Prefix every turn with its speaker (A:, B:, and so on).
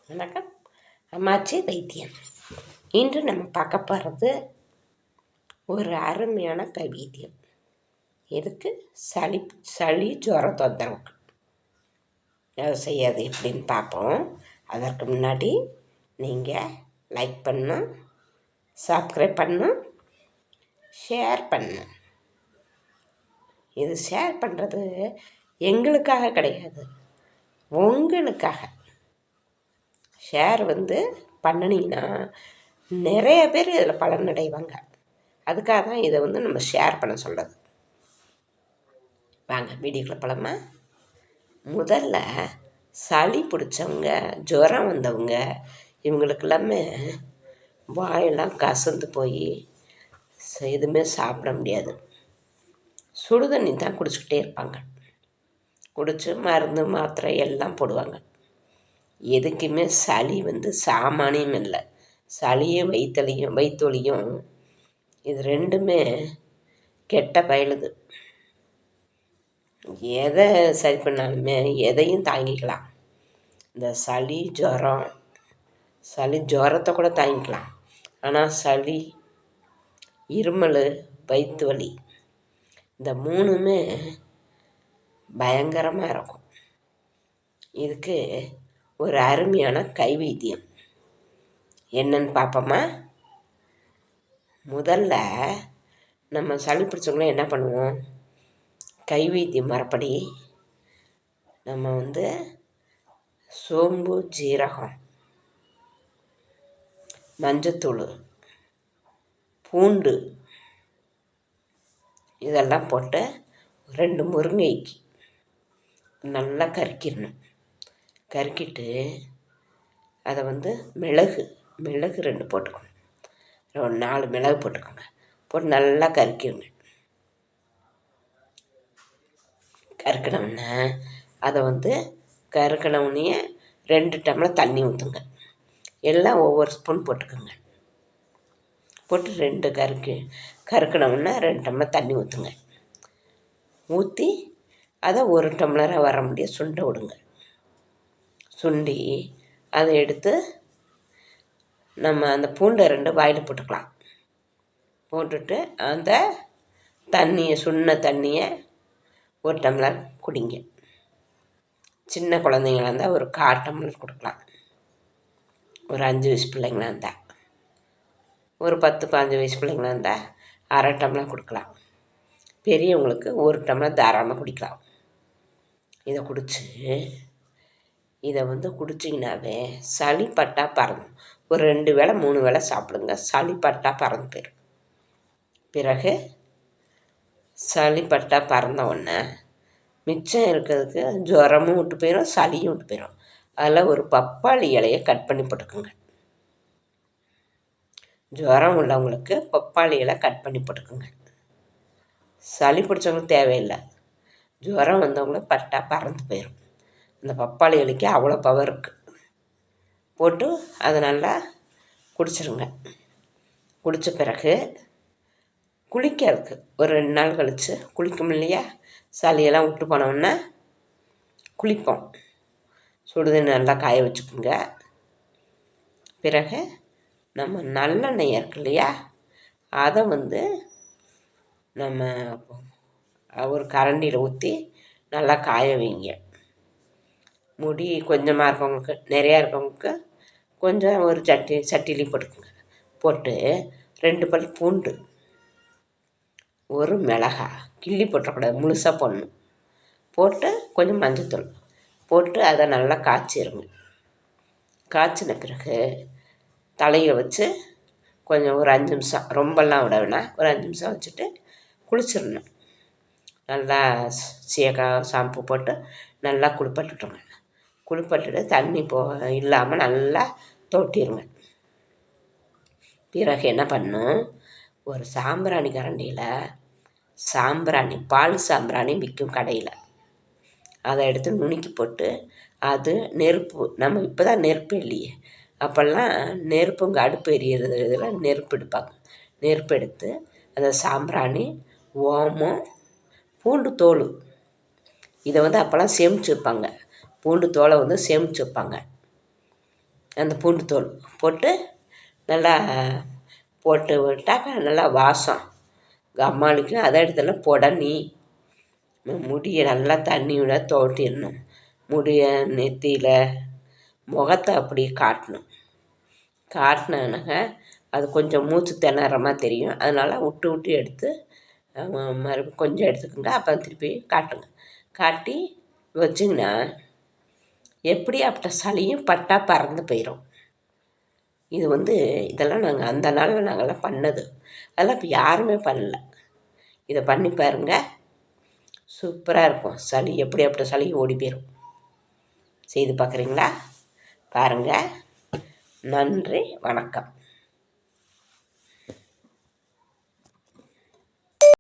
A: வணக்கம். அம்மாச்சி வைத்தியம். இன்று நம்ம பார்க்க போகிறது ஒரு அருமையான வைத்தியம். எதுக்கு? சளி ஜுர தொந்தரவுக்கு. அதை செய்யாது எப்படின்னு பார்ப்போம். அதற்கு முன்னாடி நீங்கள் லைக் பண்ணணும், சப்ஸ்கிரைப் பண்ணணும், ஷேர் பண்ணணும். இது ஷேர் பண்ணுறது எங்களுக்காக கிடையாது, உங்களுக்காக. ஷேர் பண்ணினீங்கன்னா நிறைய பேர் இதில் பலனடைவாங்க. அதுக்காக தான் இதை நம்ம ஷேர் பண்ண சொல்கிறது. வாங்க வீடியோக்குள்ள போலாமா? முதல்ல சளி பிடிச்சவங்க, ஜுரம் வந்தவங்க, இவங்களுக்கெல்லாமே வாயெல்லாம் கசந்து போய் எதுவுமே சாப்பிட முடியாது. சுடுதண்ணி தான் குடிச்சிக்கிட்டே இருப்பாங்க. குடித்து மருந்து மாத்திரை எல்லாம் போடுவாங்க. எதுக்குமே சளி சாமானியம் இல்லை. சளியும் வயிற்றுவலியும் இது ரெண்டுமே கெட்ட பயலுது. எதை சரி பண்ணாலுமே எதையும் தாங்கிக்கலாம். இந்த சளி ஜுரத்தை கூட தாங்கிக்கலாம். ஆனால் சளி, இருமல், வயிற்று வலி இந்த மூணுமே பயங்கரமாக இருக்கும். இதுக்கு ஒரு அருமையான கைவைத்தியம் என்னன்னு பார்ப்போமா? முதல்ல நம்ம சளி பிடிச்சவங்களே என்ன பண்ணுவோம்? கைவைத்தியம் மரப்படி நம்ம சோம்பு, ஜீரகம், மஞ்சத்தூள், பூண்டு இதெல்லாம் போட்டு 2 முருங்கைக்கு நல்லா கறிக்கிடணும். கறிக்கிட்டு அதை மிளகு 2 போட்டுக்கணும். ஒரு 4 மிளகு போட்டுக்கோங்க. போட்டு நல்லா கறிக்கிடுங்க. கறிக்கினோடனே அதை கறிக்கினவுடனே 2 டம்ளர் தண்ணி ஊற்றுங்க. எல்லாம் ஒவ்வொரு ஸ்பூன் போட்டுக்கோங்க. போட்டு 2 கறிக்கினவுடனே 2 டம்ளர் தண்ணி ஊற்றுங்க. ஊற்றி அதை 1 டம்ளராக வர முடிய சுண்ட விடுங்க. சுண்டி அதை எடுத்து நம்ம அந்த பூண்டை 2 வாயில் போட்டுக்கலாம். போட்டுட்டு அந்த சுண்ண தண்ணியை 1 டம்ளர் குடிங்க. சின்ன குழந்தைங்களா இருந்தால் ஒரு 1/4 டம்ளர் கொடுக்கலாம். ஒரு 5 வயசு பிள்ளைங்களா இருந்தால், ஒரு 10-15 வயசு பிள்ளைங்களா இருந்தால் 1/2 டம்ளர் கொடுக்கலாம். பெரியவங்களுக்கு 1 டம்ளர் தாராளமாக குடிக்கலாம். இதை குடிச்சிங்கனாவே சளி பட்டா பறந்து ஒரு 2 வேளை 3 வேளை சாப்பிடுங்க. சளி பட்டா பறந்து போயிடும். பிறகு சளி பட்டா பறந்த உடனே மிச்சம் இருக்கிறதுக்கு ஜுரமும் விட்டு போயிடும், சளியும் விட்டு போயிடும். அதில் ஒரு பப்பாளி இலையை கட் பண்ணி போட்டுக்கோங்க. ஜுரம் உள்ளவங்களுக்கு பப்பாளி இலை கட் பண்ணி போட்டுக்கோங்க. சளி பிடிச்சவங்களுக்கு தேவையில்லை. ஜுரம் வந்தவங்களுக்கு பட்டா பறந்து போயிடும். அந்த பப்பாளி இலைக்கு அவ்வளோ பவர் இருக்குது. போட்டு அதை நல்லா குடிச்சிருங்க. குடித்த பிறகு குளிக்கிறதுக்கு ஒரு 2 நாள் கழித்து குளிக்கும் இல்லையா? சளியெல்லாம் விட்டு போனோன்னா குளிப்போம். சுடுதண்ணி நல்லா காய வச்சுக்கோங்க. பிறகு நம்ம நல்லெண்ணெய் இருக்கு இல்லையா? அதை நம்ம ஒரு கரண்டியில் ஊற்றி நல்லா காய வைங்க. முடி கொஞ்சமாக இருக்கவங்களுக்கு, நிறையா இருக்கவங்களுக்கு கொஞ்சம் ஒரு சட்டிலையும் போட்டுக்கோங்க. போட்டு 2 பல் பூண்டு, 1 மிளகாய் கிள்ளி போட்டுறக்கூடாது, முழுசாக போடணும். போட்டு கொஞ்சம் மஞ்சத்தூள் போட்டு அதை நல்லா காய்ச்சிருங்க. காய்ச்சின பிறகு தலையை வச்சு கொஞ்சம் ஒரு 5 நிமிஷம், ரொம்பலாம் விட வேணாம், ஒரு 5 நிமிஷம் வச்சுட்டு குளிச்சிடணும். நல்லா சீயக்காய் ஷாம்பு போட்டு நல்லா குளிப்பட்டுட்டுருங்க. குளிப்பட்டுட்டு தண்ணி இல்லாமல் நல்லா தொட்டிடுங்க. பிறகு என்ன பண்ணணும்? ஒரு சாம்பிராணி கரண்டியில் பால் சாம்பிராணி விற்கும் கடையில், அதை எடுத்து நுணுக்கி போட்டு அது நெருப்பு, நம்ம இப்போ தான் நெருப்பு இல்லையே, அப்போல்லாம் நெருப்புங்க அடுப்பு எரியிறது இதில் நெருப்பு எடுப்பாங்க. நெருப்பு எடுத்து அந்த சாம்பிராணி, ஓமம், பூண்டு தோல் இதை அப்போல்லாம் சேமித்து வைப்பாங்க. பூண்டு தோலை சேமித்து வைப்பாங்க. அந்த பூண்டு தோல் போட்டு நல்லா போட்டு விட்டாக்கா நல்லா வாசம் அம்மாளுக்கும். அதே இடத்துல புடனி முடியை நல்லா தண்ணியோட துவட்டிடணும். முடியை நெத்தியில் முகத்தை அப்படி காட்டணும். காட்டினானாக்க அது கொஞ்சம் மூச்சு திணற மாதிரி தெரியும். அதனால் விட்டு விட்டு எடுத்து மறுபடியும் கொஞ்சம் எடுத்துக்கோங்க. அப்புறம் திருப்பி காட்டுங்க. காட்டி வச்சிங்கன்னா எப்படி அப்பட்ட சளியும் பட்டா பறந்து போயிடும். இது இதெல்லாம் நாங்கள் அந்த நாளில் நாங்கள்லாம் பண்ணது. அதெல்லாம் இப்போ யாருமே பண்ணல. இதை பண்ணி பாருங்கள், சூப்பராக இருக்கும். சளி எப்படி அப்பட்ட சளி ஓடி போயிடும். செய்து பார்க்குறீங்களா? பாருங்கள். நன்றி, வணக்கம்.